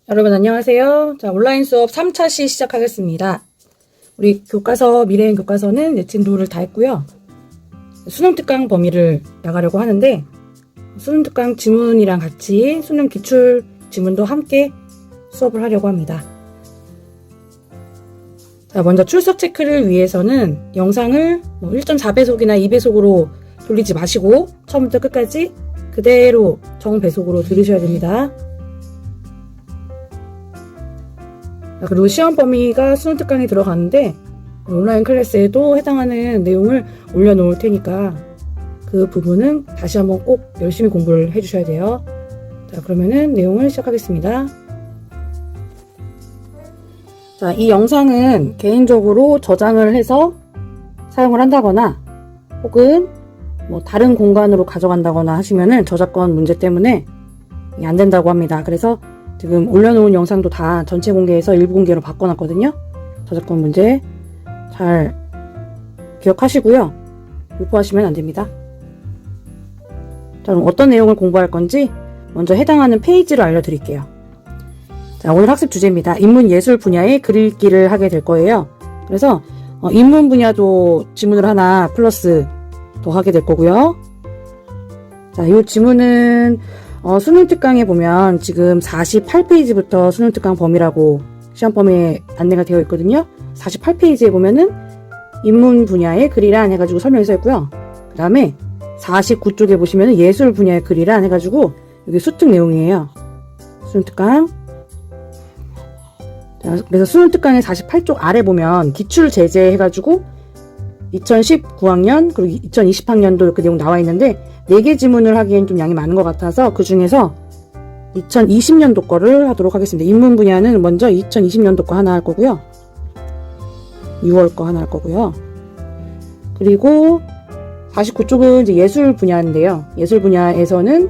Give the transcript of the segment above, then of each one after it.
여러분 안녕하세요. 자, 온라인 수업 3차 시 시작하겠습니다. 우리 교과서, 미래인 교과서는 예진도를 다 했고요. 수능 특강 범위를 나가려고 하는데 수능 특강 지문이랑 같이 수능 기출 지문도 함께 수업을 하려고 합니다. 자, 먼저 출석 체크를 위해서는 영상을 1.4배속이나 2배속으로 돌리지 마시고 처음부터 끝까지 그대로 정배속으로 들으셔야 됩니다. 그리고 시험 범위가 수능 특강에 들어가는데 온라인 클래스에도 해당하는 내용을 올려놓을 테니까 그 부분은 다시 한번 꼭 열심히 공부를 해주셔야 돼요. 자, 그러면은 내용을 시작하겠습니다. 자, 이 영상은 개인적으로 저장을 해서 사용을 한다거나 혹은 다른 공간으로 가져간다거나 하시면은 저작권 문제 때문에 안 된다고 합니다. 그래서 지금 올려놓은 영상도 다 전체 공개에서 일부 공개로 바꿔놨거든요. 저작권 문제 잘 기억하시고요. 유포하시면 안 됩니다. 자, 그럼 어떤 내용을 공부할 건지 먼저 해당하는 페이지를 알려드릴게요. 자, 오늘 학습 주제입니다. 인문예술 분야의 글 읽기를 하게 될 거예요. 그래서 인문 분야도 지문을 하나 플러스 더 하게 될 거고요. 자, 이 지문은 수능 특강에 보면 지금 48페이지부터 수능 특강 범위라고 시험 범위에 안내가 되어 있거든요. 48페이지에 보면은 인문 분야의 글이란 해가지고 설명이 써 있고요. 그 다음에 49쪽에 보시면은 예술 분야의 글이란 해가지고 여기 수특 내용이에요. 수능 특강. 자, 그래서 수능 특강의 48쪽 아래 보면 기출 제재 해가지고 2019학년 그리고 2020학년도 이렇게 내용 나와 있는데 4개 지문을 하기엔 좀 양이 많은 것 같아서 그 중에서 2020년도 거를 하도록 하겠습니다. 인문 분야는 먼저 2020년도 거 하나 할 거고요. 6월 거 하나 할 거고요. 그리고 49쪽은 이제 예술 분야인데요. 예술 분야에서는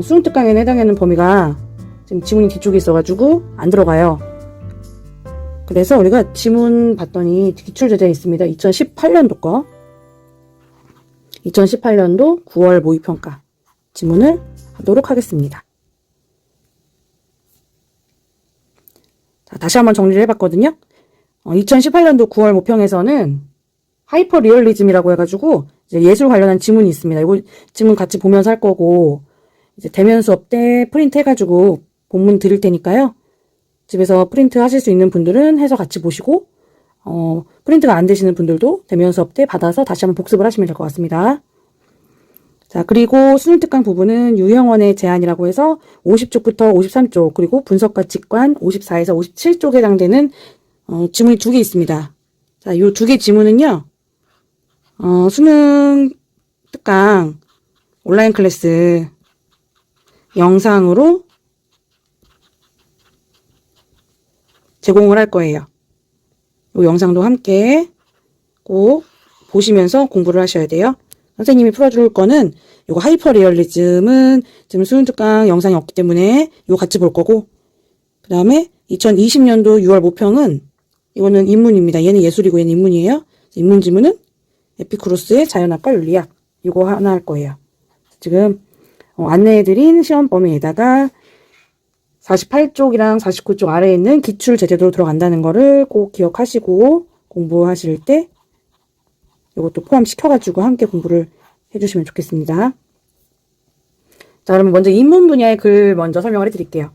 수능 특강에 해당하는 범위가 지금 지문이 뒤쪽에 있어가지고 안 들어가요. 그래서 우리가 지문 봤더니 기출 제재 있습니다. 2018년도 거. 2018년도 9월 모의평가 지문을 하도록 하겠습니다. 자, 다시 한번 정리를 해봤거든요. 2018년도 9월 모평에서는 하이퍼 리얼리즘이라고 해가지고 이제 예술 관련한 지문이 있습니다. 이거 지문 같이 보면서 할 거고 이제 대면 수업 때 프린트 해가지고 본문 드릴 테니까요. 집에서 프린트 하실 수 있는 분들은 해서 같이 보시고 프린트가 안 되시는 분들도 대면 수업 때 받아서 다시 한번 복습을 하시면 될 것 같습니다. 자, 그리고 수능 특강 부분은 유형원의 제안이라고 해서 50쪽부터 53쪽 그리고 분석과 직관 54에서 57쪽에 해당되는 지문이 2개 있습니다. 자, 이 2개 지문은요. 수능 특강 온라인 클래스 영상으로 제공을 할 거예요. 이 영상도 함께 꼭 보시면서 공부를 하셔야 돼요. 선생님이 풀어줄 거는 이거 하이퍼 리얼리즘은 지금 수능 특강 영상이 없기 때문에 이거 같이 볼 거고 그 다음에 2020년도 6월 모평은 이거는 인문입니다. 얘는 예술이고 얘는 인문이에요. 인문 지문은 에피쿠로스의 자연학과 윤리학 이거 하나 할 거예요. 지금 안내해드린 시험 범위에다가 48쪽이랑 49쪽 아래에 있는 기출 제재도로 들어간다는 거를 꼭 기억하시고 공부하실 때 이것도 포함시켜가지고 함께 공부를 해주시면 좋겠습니다. 자, 그러면 먼저 인문 분야의 글 먼저 설명을 해드릴게요.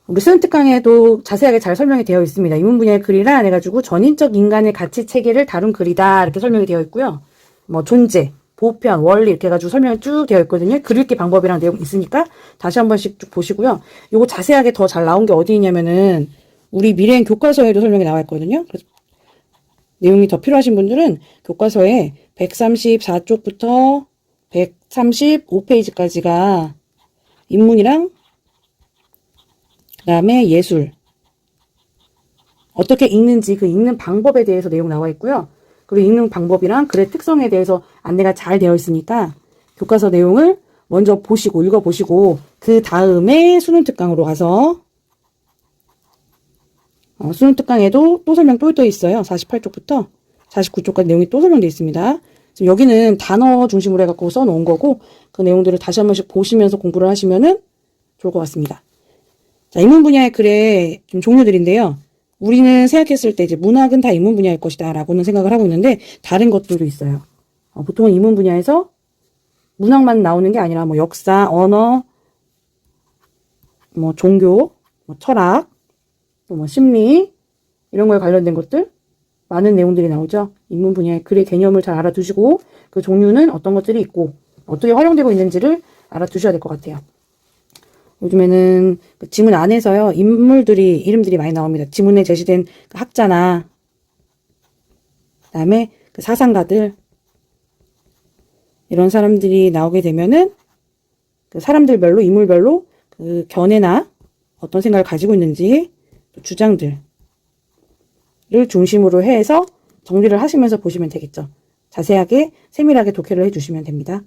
우리 수능 특강에도 자세하게 잘 설명이 되어 있습니다. 인문 분야의 글이라 해가지고 전인적 인간의 가치 체계를 다룬 글이다 이렇게 설명이 되어 있고요. 존재, 보편, 원리 이렇게 해가지고 설명이 쭉 되어 있거든요. 글 읽기 방법이랑 내용 있으니까 다시 한 번씩 쭉 보시고요. 요거 자세하게 더 잘 나온 게 어디 있냐면은 우리 미래인 교과서에도 설명이 나와 있거든요. 그래서 내용이 더 필요하신 분들은 교과서에 134쪽부터 135페이지까지가 인문이랑 그 다음에 예술 어떻게 읽는지 그 읽는 방법에 대해서 내용 나와 있고요. 그리고 읽는 방법이랑 글의 특성에 대해서 안내가 잘 되어 있으니까 교과서 내용을 먼저 보시고 읽어보시고 그 다음에 수능 특강으로 가서 수능 특강에도 또 설명 또 있어요. 48쪽부터 49쪽까지 내용이 또 설명되어 있습니다. 지금 여기는 단어 중심으로 해갖고 써놓은 거고 그 내용들을 다시 한 번씩 보시면서 공부를 하시면은 좋을 것 같습니다. 자, 인문 분야의 글의 좀 종류들인데요. 우리는 생각했을 때 이제 문학은 다 인문 분야일 것이다 라고는 생각을 하고 있는데 다른 것들도 있어요. 보통은 인문 분야에서 문학만 나오는 게 아니라 뭐 역사, 언어, 뭐 종교, 뭐 철학, 또 뭐 심리 이런 거에 관련된 것들 많은 내용들이 나오죠. 인문 분야의 글의 개념을 잘 알아두시고 그 종류는 어떤 것들이 있고 어떻게 활용되고 있는지를 알아두셔야 될 것 같아요. 요즘에는 그 지문 안에서요, 인물들이, 이름들이 많이 나옵니다. 지문에 제시된 그 학자나, 그 다음에 그 사상가들, 이런 사람들이 나오게 되면은 그 사람들별로, 인물별로 그 견해나 어떤 생각을 가지고 있는지, 또 주장들을 중심으로 해서 정리를 하시면서 보시면 되겠죠. 자세하게, 세밀하게 독해를 해주시면 됩니다.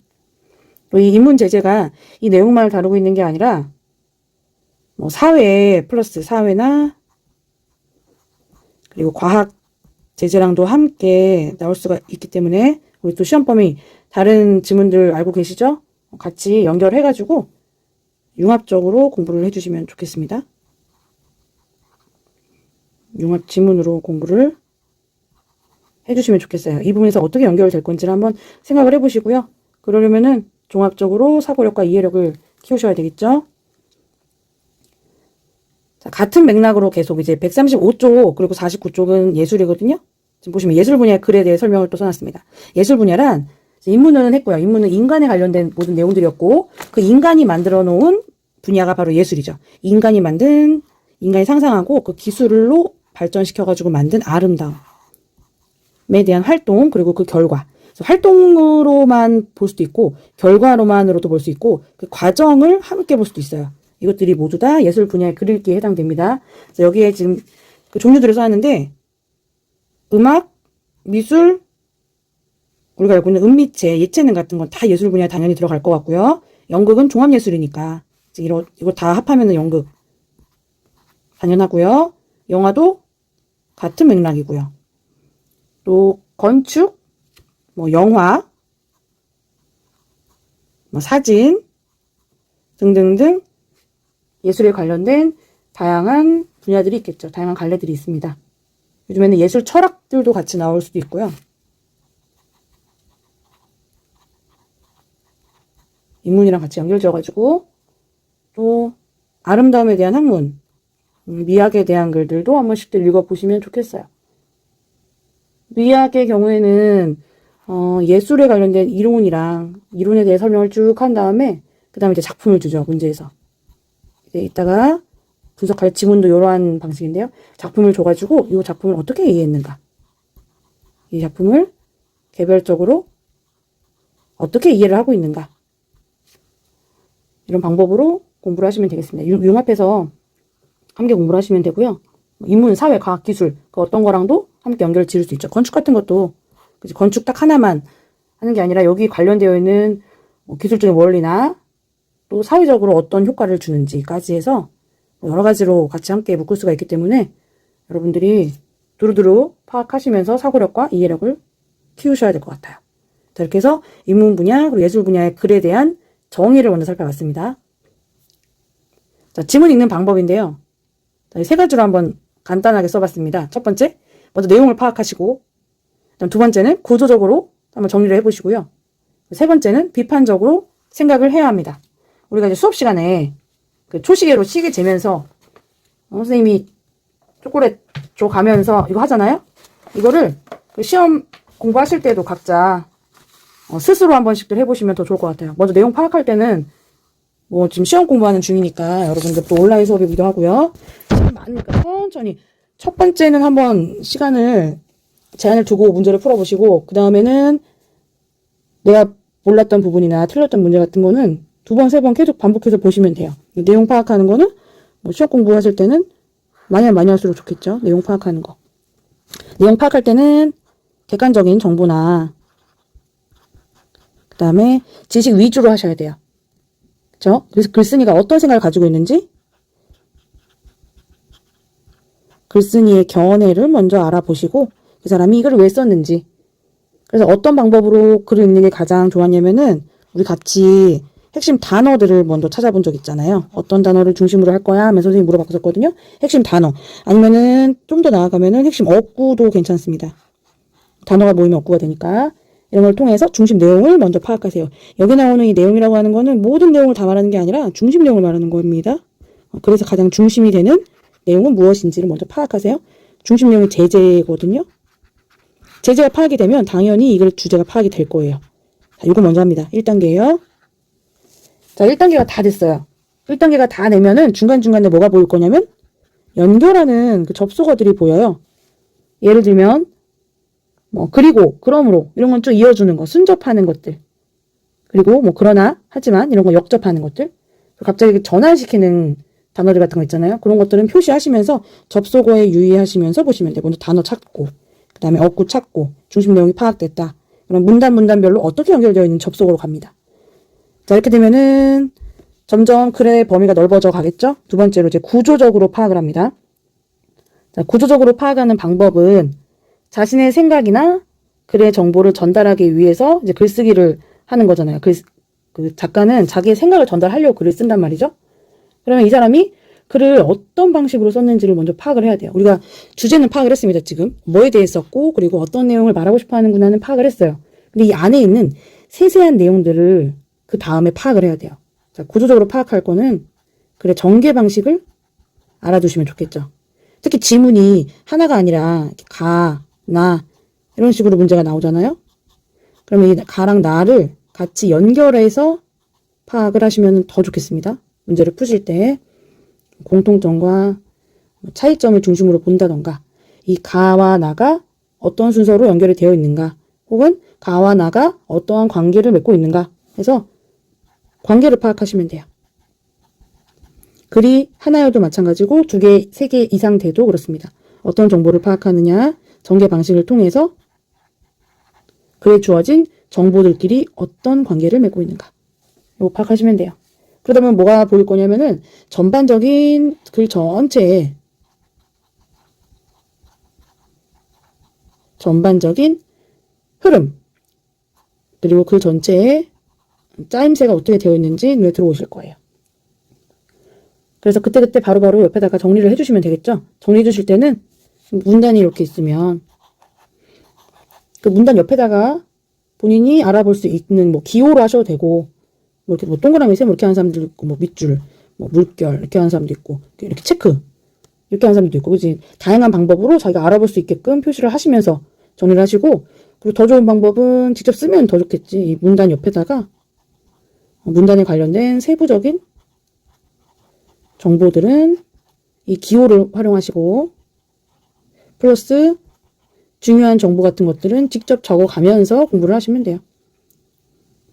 또 이 인문 제재가 이 내용만을 다루고 있는 게 아니라 뭐 사회 플러스 사회나 그리고 과학 제재랑도 함께 나올 수가 있기 때문에 우리 또 시험 범위 다른 지문들 알고 계시죠? 같이 연결해가지고 융합적으로 공부를 해주시면 좋겠습니다. 융합 지문으로 공부를 해주시면 좋겠어요. 이 부분에서 어떻게 연결될 건지를 한번 생각을 해보시고요. 그러려면은 종합적으로 사고력과 이해력을 키우셔야 되겠죠? 자, 같은 맥락으로 계속 이제 135쪽 그리고 49쪽은 예술이거든요. 지금 보시면 예술 분야의 글에 대해 설명을 또 써놨습니다. 예술 분야란 인문은 했고요. 인문은 인간에 관련된 모든 내용들이었고 그 인간이 만들어 놓은 분야가 바로 예술이죠. 인간이 상상하고 그 기술로 발전시켜가지고 만든 아름다움에 대한 활동 그리고 그 결과. 활동으로만 볼 수도 있고 결과로만으로도 볼 수 있고 그 과정을 함께 볼 수도 있어요. 이것들이 모두 다 예술 분야의 글 읽기에 해당됩니다. 그래서 여기에 지금 그 종류들을 써놨는데 음악, 미술, 우리가 알고 있는 음미체, 예체능 같은 건 다 예술 분야에 당연히 들어갈 것 같고요. 연극은 종합예술이니까 이거 다 합하면 연극 당연하고요. 영화도 같은 맥락이고요. 또 건축, 뭐 영화, 뭐 사진 등등등 예술에 관련된 다양한 분야들이 있겠죠. 다양한 갈래들이 있습니다. 요즘에는 예술 철학들도 같이 나올 수도 있고요. 인문이랑 같이 연결지어가지고 또 아름다움에 대한 학문, 미학에 대한 글들도 한 번씩들 읽어보시면 좋겠어요. 미학의 경우에는 예술에 관련된 이론에 대해 설명을 쭉 한 다음에 그 다음에 이제 작품을 주죠. 문제에서. 이제 이따가 분석할 지문도 이러한 방식인데요. 작품을 줘가지고 이 작품을 어떻게 이해했는가. 이 작품을 개별적으로 어떻게 이해를 하고 있는가. 이런 방법으로 공부를 하시면 되겠습니다. 융합해서 함께 공부를 하시면 되고요. 인문, 사회, 과학, 기술 그 어떤 거랑도 함께 연결을 지을 수 있죠. 건축 같은 것도 건축 딱 하나만 하는 게 아니라 여기 관련되어 있는 기술적인 원리나 또 사회적으로 어떤 효과를 주는지까지 해서 여러 가지로 같이 함께 묶을 수가 있기 때문에 여러분들이 두루두루 파악하시면서 사고력과 이해력을 키우셔야 될 것 같아요. 자, 이렇게 해서 인문 분야 그리고 예술 분야의 글에 대한 정의를 먼저 살펴봤습니다. 자, 지문 읽는 방법인데요. 자, 세 가지로 한번 간단하게 써봤습니다. 첫 번째, 먼저 내용을 파악하시고 그다음 두 번째는 구조적으로 한번 정리를 해보시고요. 세 번째는 비판적으로 생각을 해야 합니다. 우리가 이제 수업 시간에 그 초시계로 시계 재면서 선생님이 초콜릿 줘 가면서 이거 하잖아요. 이거를 그 시험 공부하실 때도 각자 스스로 한 번씩들 해보시면 더 좋을 것 같아요. 먼저 내용 파악할 때는 뭐 지금 시험 공부하는 중이니까 여러분들 또 온라인 수업이기도 하고요. 시간 많으니까 천천히 첫 번째는 한번 시간을 제한을 두고 문제를 풀어보시고 그 다음에는 내가 몰랐던 부분이나 틀렸던 문제 같은 거는 두 번, 세 번 계속 반복해서 보시면 돼요. 내용 파악하는 거는 뭐 시험 공부하실 때는 많이 할수록 좋겠죠. 내용 파악하는 거. 내용 파악할 때는 객관적인 정보나 그 다음에 지식 위주로 하셔야 돼요. 그렇죠? 그래서 글쓴이가 어떤 생각을 가지고 있는지 글쓴이의 견해를 먼저 알아보시고 그 사람이 이걸 왜 썼는지 그래서 어떤 방법으로 글을 읽는 게 가장 좋았냐면은 우리 같이 핵심 단어들을 먼저 찾아본 적 있잖아요. 어떤 단어를 중심으로 할 거야 하면서 선생님이 물어봤었거든요. 핵심 단어. 아니면은 좀 더 나아가면은 핵심 어구도 괜찮습니다. 단어가 모이면 어구가 되니까. 이런 걸 통해서 중심 내용을 먼저 파악하세요. 여기 나오는 이 내용이라고 하는 거는 모든 내용을 다 말하는 게 아니라 중심 내용을 말하는 겁니다. 그래서 가장 중심이 되는 내용은 무엇인지를 먼저 파악하세요. 중심 내용이 제재거든요. 제재가 파악이 되면 당연히 이걸 주제가 파악이 될 거예요. 자, 이거 먼저 합니다. 1단계예요. 자, 1단계가 다 됐어요. 1단계가 다 내면은 중간중간에 뭐가 보일 거냐면 연결하는 그 접속어들이 보여요. 예를 들면 그리고, 그러므로 이런 건 좀 이어주는 거, 순접하는 것들. 그리고 그러나, 하지만 이런 거 역접하는 것들. 갑자기 전환시키는 단어들 같은 거 있잖아요. 그런 것들은 표시하시면서 접속어에 유의하시면서 보시면 돼요. 먼저 단어 찾고, 그 다음에 어구 찾고, 중심 내용이 파악됐다. 그럼 문단별로 어떻게 연결되어 있는 접속어로 갑니다. 자, 이렇게 되면은 점점 글의 범위가 넓어져 가겠죠? 두 번째로 이제 구조적으로 파악을 합니다. 자, 구조적으로 파악하는 방법은 자신의 생각이나 글의 정보를 전달하기 위해서 이제 글쓰기를 하는 거잖아요. 그 작가는 자기의 생각을 전달하려고 글을 쓴단 말이죠. 그러면 이 사람이 글을 어떤 방식으로 썼는지를 먼저 파악을 해야 돼요. 우리가 주제는 파악을 했습니다, 지금. 뭐에 대해 썼고, 그리고 어떤 내용을 말하고 싶어 하는구나는 파악을 했어요. 근데 이 안에 있는 세세한 내용들을 그 다음에 파악을 해야 돼요. 자, 구조적으로 파악할 거는 글의 전개 방식을 알아두시면 좋겠죠. 특히 지문이 하나가 아니라 가, 나 이런 식으로 문제가 나오잖아요. 그러면 이 가랑 나를 같이 연결해서 파악을 하시면 더 좋겠습니다. 문제를 푸실 때 공통점과 차이점을 중심으로 본다던가 이 가와 나가 어떤 순서로 연결이 되어 있는가 혹은 가와 나가 어떠한 관계를 맺고 있는가 해서 관계를 파악하시면 돼요. 글이 하나여도 마찬가지고 2개, 3개 이상 돼도 그렇습니다. 어떤 정보를 파악하느냐 전개 방식을 통해서 글에 주어진 정보들끼리 어떤 관계를 맺고 있는가 이거 파악하시면 돼요. 그러다 보면 뭐가 보일 거냐면은 전반적인 글 전체에 전반적인 흐름 그리고 그 전체에 짜임새가 어떻게 되어 있는지 눈에 들어오실 거예요. 그래서 그때그때 바로바로 옆에다가 정리를 해주시면 되겠죠. 정리해 주실 때는 문단이 이렇게 있으면 그 문단 옆에다가 본인이 알아볼 수 있는 기호로 하셔도 되고 이렇게 동그라미 셈 이렇게 하는 사람들도 있고 밑줄 물결 이렇게 하는 사람도 있고 이렇게 체크 이렇게 하는 사람도 있고 그지 다양한 방법으로 자기가 알아볼 수 있게끔 표시를 하시면서 정리를 하시고 그리고 더 좋은 방법은 직접 쓰면 더 좋겠지. 이 문단 옆에다가 문단에 관련된 세부적인 정보들은 이 기호를 활용하시고 플러스 중요한 정보 같은 것들은 직접 적어가면서 공부를 하시면 돼요.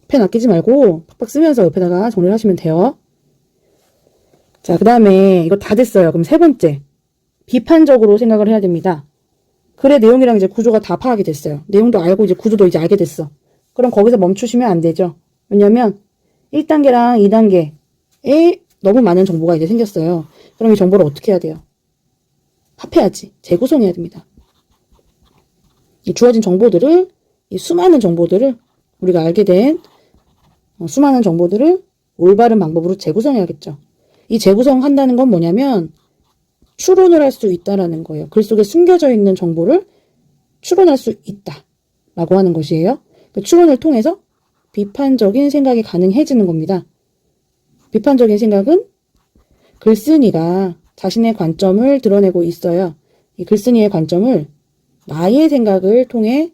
펜 아끼지 말고 팍팍 쓰면서 옆에다가 정리를 하시면 돼요. 자, 그 다음에 이거 다 됐어요. 그럼 세 번째. 비판적으로 생각을 해야 됩니다. 글의 내용이랑 이제 구조가 다 파악이 됐어요. 내용도 알고 이제 구조도 이제 알게 됐어. 그럼 거기서 멈추시면 안 되죠. 왜냐면 1단계랑 2단계에 너무 많은 정보가 이제 생겼어요. 그럼 이 정보를 어떻게 해야 돼요? 합해야지. 재구성해야 됩니다. 이 주어진 정보들을, 이 수많은 정보들을, 우리가 알게 된 수많은 정보들을 올바른 방법으로 재구성해야겠죠. 이 재구성한다는 건 뭐냐면 추론을 할 수 있다라는 거예요. 글 속에 숨겨져 있는 정보를 추론할 수 있다라고 하는 것이에요. 그 추론을 통해서 비판적인 생각이 가능해지는 겁니다. 비판적인 생각은 글쓴이가 자신의 관점을 드러내고 있어요. 이 글쓴이의 관점을 나의 생각을 통해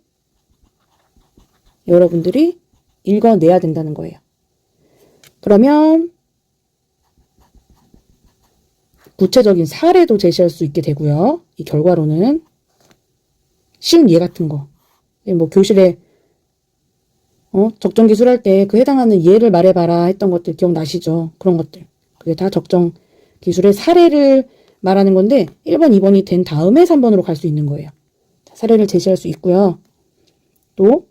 여러분들이 읽어내야 된다는 거예요. 그러면 구체적인 사례도 제시할 수 있게 되고요. 이 결과로는 쉬운 예 같은 거. 교실에 적정 기술 할 때 그 해당하는 예를 말해봐라 했던 것들 기억나시죠? 그런 것들. 그게 다 적정 기술의 사례를 말하는 건데 1번, 2번이 된 다음에 3번으로 갈 수 있는 거예요. 사례를 제시할 수 있고요. 또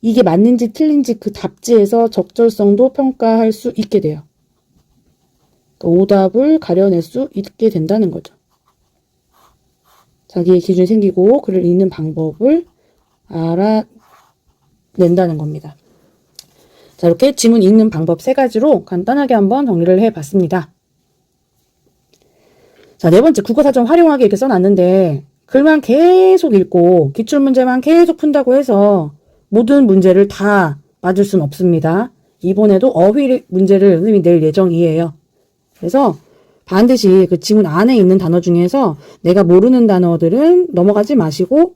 이게 맞는지 틀린지 그 답지에서 적절성도 평가할 수 있게 돼요. 오답을 가려낼 수 있게 된다는 거죠. 자기의 기준이 생기고 글을 읽는 방법을 알아낸다는 겁니다. 자, 이렇게 지문 읽는 방법 3가지로 간단하게 한번 정리를 해봤습니다. 자, 4번째, 국어사전 활용하기 이렇게 써놨는데 글만 계속 읽고 기출문제만 계속 푼다고 해서 모든 문제를 다 맞을 수는 없습니다. 이번에도 어휘 문제를 선생님이 낼 예정이에요. 그래서 반드시 그 지문 안에 있는 단어 중에서 내가 모르는 단어들은 넘어가지 마시고,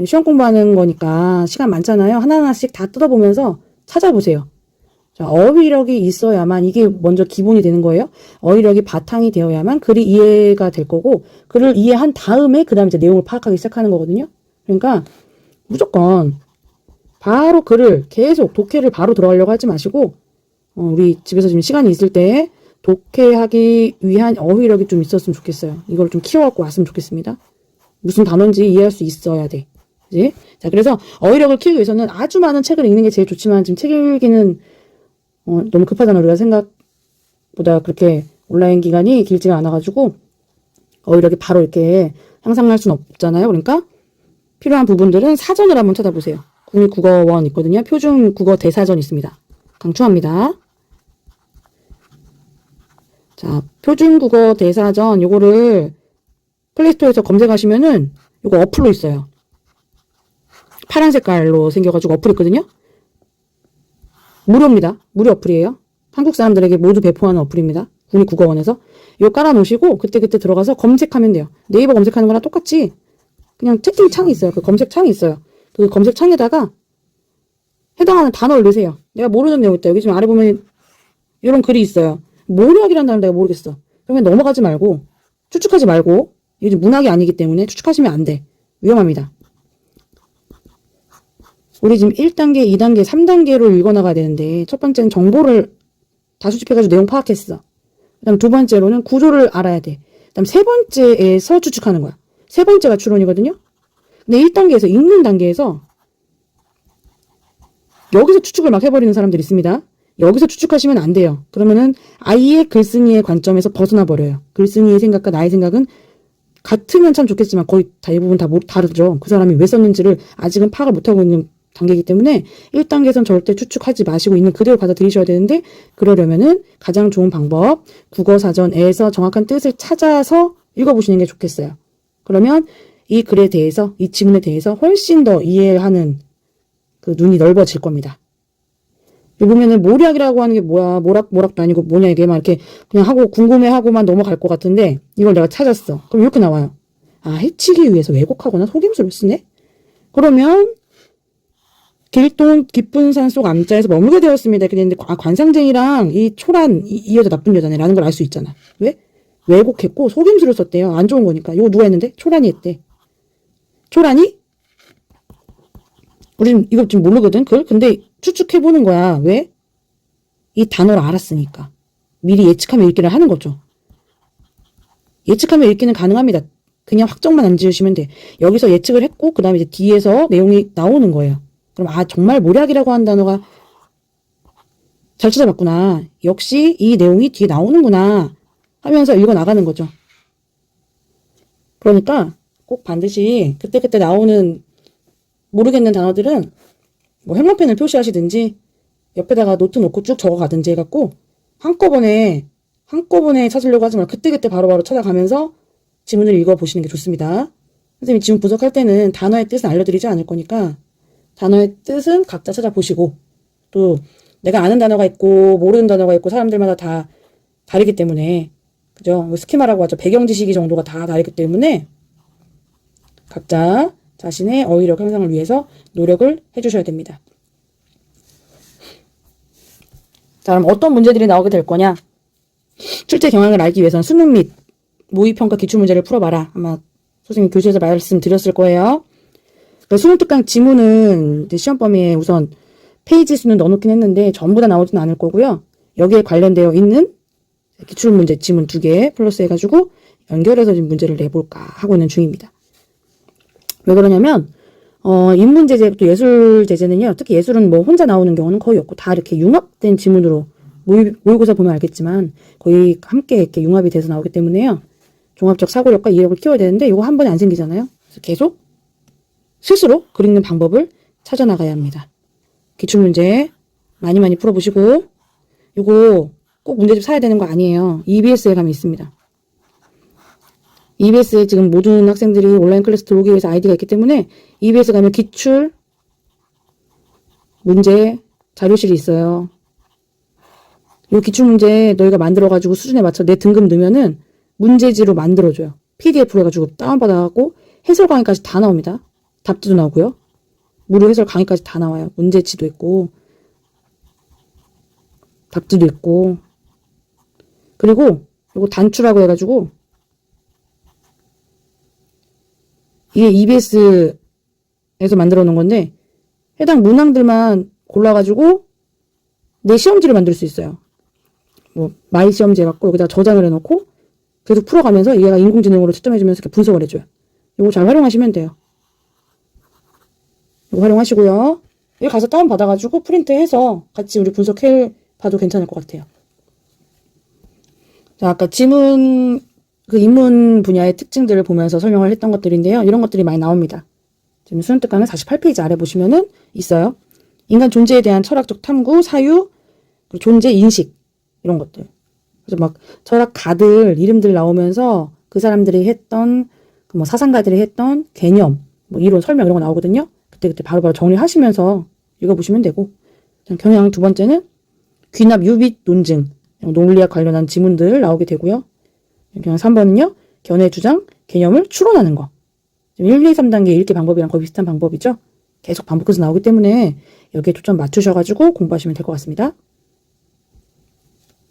시험 공부하는 거니까 시간 많잖아요. 하나하나씩 다 뜯어보면서 찾아보세요. 자, 어휘력이 있어야만, 이게 먼저 기본이 되는 거예요. 어휘력이 바탕이 되어야만 글이 이해가 될 거고, 글을 이해한 다음에 그 다음에 이제 내용을 파악하기 시작하는 거거든요. 그러니까 무조건 바로 글을 계속 독해를 바로 들어가려고 하지 마시고, 우리 집에서 지금 시간이 있을 때 독해하기 위한 어휘력이 좀 있었으면 좋겠어요. 이걸 좀 키워갖고 왔으면 좋겠습니다. 무슨 단어인지 이해할 수 있어야 돼. 그치? 자, 그래서 어휘력을 키우기 위해서는 아주 많은 책을 읽는 게 제일 좋지만, 지금 책 읽기는 너무 급하잖아. 우리가 생각보다 그렇게 온라인 기간이 길지가 않아가지고 어휘력이 바로 이렇게 향상할 수는 없잖아요. 그러니까 필요한 부분들은 사전을 한번 찾아보세요. 국립국어원 있거든요. 표준 국어 대사전 있습니다. 강추합니다. 자, 표준 국어 대사전 요거를 플레이스토어에서 검색하시면은 요거 어플로 있어요. 파란 색깔로 생겨가지고 어플 있거든요. 무료입니다. 무료 어플이에요. 한국 사람들에게 모두 배포하는 어플입니다. 국립국어원에서. 이거 깔아놓으시고 그때그때 들어가서 검색하면 돼요. 네이버 검색하는 거랑 똑같이 그냥 채팅창이 있어요. 그 검색창이 있어요. 그 검색창에다가 해당하는 단어를 넣으세요. 내가 모르는 내용 있다. 여기 지금 아래 보면 이런 글이 있어요. 모략이라는 단어를 내가 모르겠어. 그러면 넘어가지 말고 추측하지 말고, 이게 지금 문학이 아니기 때문에 추측하시면 안 돼. 위험합니다. 우리 지금 1단계, 2단계, 3단계로 읽어나가야 되는데, 첫 번째는 정보를 다 수집해가지고 내용 파악했어. 그 다음 두 번째로는 구조를 알아야 돼. 그 다음 세 번째에서 추측하는 거야. 세 번째가 추론이거든요. 근데 1단계에서, 읽는 단계에서 여기서 추측을 막 해버리는 사람들이 있습니다. 여기서 추측하시면 안 돼요. 그러면은 아예 글쓴이의 관점에서 벗어나 버려요. 글쓴이의 생각과 나의 생각은 같으면 참 좋겠지만 거의 대부분 다 다르죠. 그 사람이 왜 썼는지를 아직은 파악을 못하고 있는 단계이기 때문에 1단계에선 절대 추측하지 마시고 있는 그대로 받아들이셔야 되는데, 그러려면은 가장 좋은 방법, 국어사전에서 정확한 뜻을 찾아서 읽어보시는 게 좋겠어요. 그러면 이 글에 대해서, 이 지문에 대해서 훨씬 더 이해하는 그 눈이 넓어질 겁니다. 여기 보면은 모략이라고 하는 게 뭐야, 모락도 아니고 뭐냐, 이게 막 이렇게 그냥 하고 궁금해하고만 넘어갈 것 같은데, 이걸 내가 찾았어. 그럼 이렇게 나와요. 아, 해치기 위해서 왜곡하거나 속임수를 쓰네? 그러면 길동 깊은 산 속 암자에서 머물게 되었습니다. 이렇게 되는데, 관상쟁이랑 이 초란, 이 여자 나쁜 여자네 라는 걸 알 수 있잖아. 왜? 왜곡했고 속임수를 썼대요. 안 좋은 거니까. 이거 누가 했는데? 초란이 했대. 초란이? 우린 이거 지금 모르거든, 그걸? 근데 추측해보는 거야. 왜? 이 단어를 알았으니까. 미리 예측하며 읽기를 하는 거죠. 예측하며 읽기는 가능합니다. 그냥 확정만 안 지으시면 돼. 여기서 예측을 했고, 그 다음에 이제 뒤에서 내용이 나오는 거예요. 그럼 아, 정말 모략이라고 하는 단어가 잘 찾아봤구나. 역시 이 내용이 뒤에 나오는구나 하면서 읽어 나가는 거죠. 그러니까 꼭 반드시 그때그때 나오는 모르겠는 단어들은 뭐 행마펜을 표시하시든지 옆에다가 노트 놓고 쭉 적어가든지 해갖고 한꺼번에 찾으려고 하지 말고 그때그때 바로바로 찾아가면서 지문을 읽어보시는 게 좋습니다. 선생님이 지문 분석할 때는 단어의 뜻은 알려드리지 않을 거니까 단어의 뜻은 각자 찾아보시고, 또 내가 아는 단어가 있고 모르는 단어가 있고 사람들마다 다 다르기 때문에, 그죠? 스키마라고 하죠. 배경 지식이 정도가 다 다르기 때문에 각자 자신의 어휘력 향상을 위해서 노력을 해주셔야 됩니다. 자, 그럼 어떤 문제들이 나오게 될 거냐? 출제 경향을 알기 위해서는 수능 및 모의평가 기출문제를 풀어봐라. 아마 선생님 교실에서 말씀드렸을 거예요. 수능 특강 지문은 시험 범위에 우선 페이지 수는 넣어놓긴 했는데 전부 다 나오진 않을 거고요. 여기에 관련되어 있는 기출문제 지문 2개 플러스 해가지고 연결해서 지금 문제를 내볼까 하고 있는 중입니다. 왜 그러냐면 인문제재 또 예술제재는요, 특히 예술은 뭐 혼자 나오는 경우는 거의 없고 다 이렇게 융합된 지문으로 모의고사 보면 알겠지만 거의 함께 이렇게 융합이 돼서 나오기 때문에요. 종합적 사고력과 이해력을 키워야 되는데 이거 한 번에 안 생기잖아요. 그래서 계속 스스로 글 읽는 방법을 찾아나가야 합니다. 기출문제 많이 많이 풀어보시고, 요거 꼭 문제집 사야 되는 거 아니에요. EBS에 가면 있습니다. EBS에 지금 모든 학생들이 온라인 클래스 들어오기 위해서 아이디가 있기 때문에 EBS 가면 기출 문제 자료실이 있어요. 이 기출문제 너희가 만들어가지고 수준에 맞춰 내 등급 넣으면은 문제지로 만들어줘요. PDF로 해가지고 다운받아갖고 해설 강의까지 다 나옵니다. 답지도 나오고요. 무료 해설 강의까지 다 나와요. 문제지도 있고 답지도 있고. 그리고 이거 단추라고 해가지고 이게 EBS에서 만들어 놓은 건데 해당 문항들만 골라가지고 내 시험지를 만들 수 있어요. 뭐 마이 시험지 해갖고 여기다 저장을 해놓고 계속 풀어가면서 얘가 인공지능으로 채점해주면서 이렇게 분석을 해줘요. 이거 잘 활용하시면 돼요. 이거 활용하시고요. 여기 가서 다운받아가지고 프린트해서 같이 우리 분석해봐도 괜찮을 것 같아요. 자, 아까 지문, 그 인문 분야의 특징들을 보면서 설명을 했던 것들인데요. 이런 것들이 많이 나옵니다. 지금 수능 특강은 48페이지 아래 보시면은 있어요. 인간 존재에 대한 철학적 탐구, 사유, 그리고 존재 인식, 이런 것들. 그래서 막 철학가들 이름들 나오면서 그 사람들이 했던, 그 뭐 사상가들이 했던 개념, 뭐 이론 설명 이런 거 나오거든요. 그때 바로바로 정리하시면서 읽어보시면 되고. 경향 두 번째는 귀납 유빗 논증, 논리학 관련한 지문들 나오게 되고요. 경향 3번은요. 견해 주장, 개념을 추론하는 거. 1, 2, 3단계 읽기 방법이랑 거의 비슷한 방법이죠. 계속 반복해서 나오기 때문에 여기에 초점 맞추셔가지고 공부하시면 될 것 같습니다.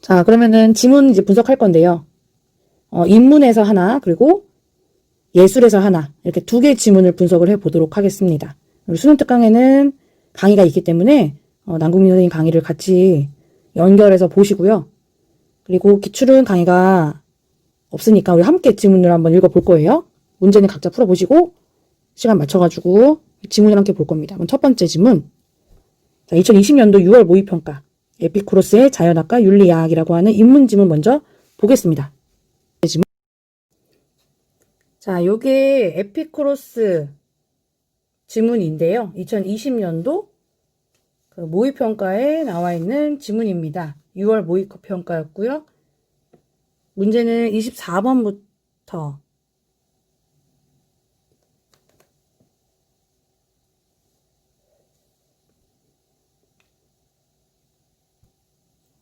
자, 그러면은 지문 이제 분석할 건데요. 인문에서 하나, 그리고 예술에서 하나, 이렇게 두 개의 지문을 분석을 해보도록 하겠습니다. 우리 수능 특강에는 강의가 있기 때문에 남궁민 선생님 강의를 같이 연결해서 보시고요. 그리고 기출은 강의가 없으니까 우리 함께 지문을 한번 읽어볼 거예요. 문제는 각자 풀어보시고 시간 맞춰가지고 지문을 함께 볼 겁니다. 그럼 첫 번째 지문. 자, 2020년도 6월 모의평가. 에피쿠로스의 자연학과 윤리야학이라고 하는 인문지문 먼저 보겠습니다. 지문. 자, 요게 에피쿠로스 지문인데요. 2020년도 그 모의평가에 나와 있는 지문입니다. 6월 모의평가였고요. 문제는 24번부터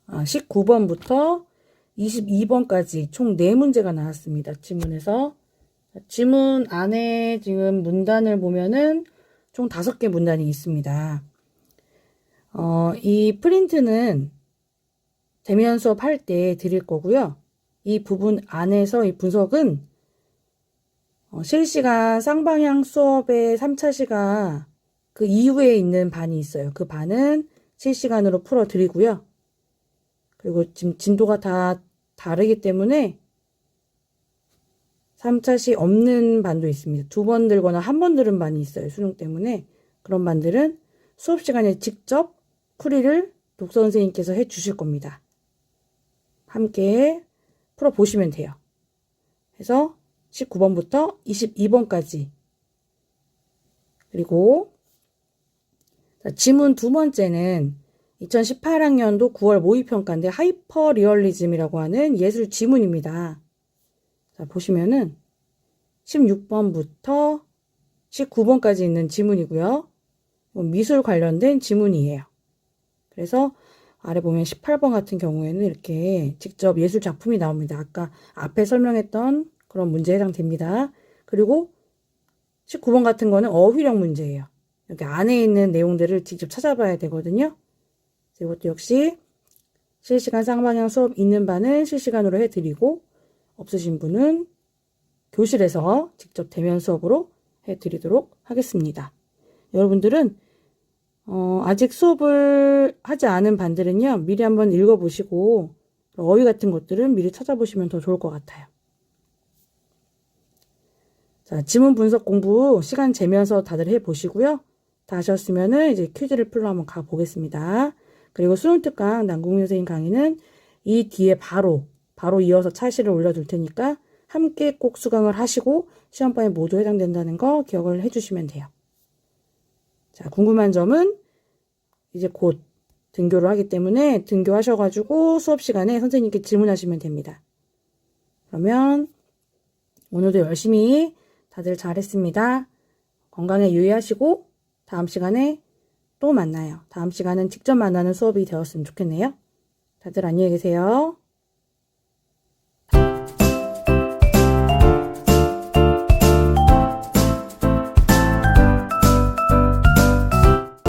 19번부터 22번까지 총 4문제가 나왔습니다. 지문에서. 지문 안에 지금 문단을 보면은 총 5개 문단이 있습니다. 이 프린트는 대면 수업 할 때 드릴 거고요. 이 부분 안에서 이 분석은 실시간 쌍방향 수업의 3차 시간 그 이후에 있는 반이 있어요. 그 반은 실시간으로 풀어 드리고요. 그리고 지금 진도가 다 다르기 때문에 3차 시 없는 반도 있습니다. 2번 들거나 1번 들은 반이 있어요. 수능 때문에. 그런 반들은 수업 시간에 직접 풀이를 독서 선생님께서 해 주실 겁니다. 함께 풀어보시면 돼요. 그래서 19번부터 22번까지. 그리고 지문 두 번째는 2018학년도 9월 모의평가인데 하이퍼 리얼리즘이라고 하는 예술 지문입니다. 자, 보시면은 16번부터 19번까지 있는 지문이고요. 미술 관련된 지문이에요. 그래서 아래 보면 18번 같은 경우에는 이렇게 직접 예술 작품이 나옵니다. 아까 앞에 설명했던 그런 문제에 해당됩니다. 그리고 19번 같은 거는 어휘력 문제예요. 여기 안에 있는 내용들을 직접 찾아봐야 되거든요. 이것도 역시 실시간 쌍방향 수업 있는 반은 실시간으로 해드리고 없으신 분은 교실에서 직접 대면 수업으로 해드리도록 하겠습니다. 여러분들은 아직 수업을 하지 않은 반들은요. 미리 한번 읽어보시고 어휘 같은 것들은 미리 찾아보시면 더 좋을 것 같아요. 자, 지문 분석 공부 시간 재면서 다들 해보시고요. 다 하셨으면은 이제 퀴즈를 풀러 한번 가보겠습니다. 그리고 수능특강 남궁민 선생님 강의는 이 뒤에 바로 이어서 차시를 올려둘 테니까 함께 꼭 수강을 하시고 시험방에 모두 해당된다는 거 기억을 해주시면 돼요. 자, 궁금한 점은 이제 곧 등교를 하기 때문에 등교하셔가지고 수업 시간에 선생님께 질문하시면 됩니다. 그러면 오늘도 열심히 다들 잘했습니다. 건강에 유의하시고 다음 시간에 또 만나요. 다음 시간은 직접 만나는 수업이 되었으면 좋겠네요. 다들 안녕히 계세요.